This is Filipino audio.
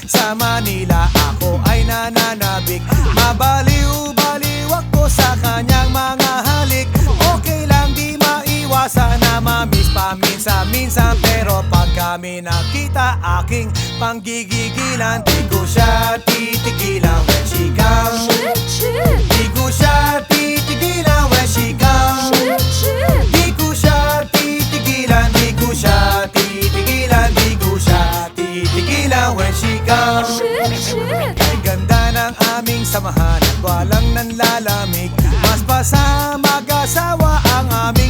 Sa Manila ako ay nananabik. Mabaliw-baliw ako sa kanyang mga halik. Okay lang di maiwasan na mamiss paminsan-minsan, pero pag kami nakita aking panggigigilan, di ko siya titigilan when she comes. Di ko siya titigilan when she comes. Di ko siya titigilan, di ko siya titigilan, di ko siya titigilan when she comes. Kay ganda ng aming samahan at walang nanlalamig, mas pa sa mag-asawa ang aming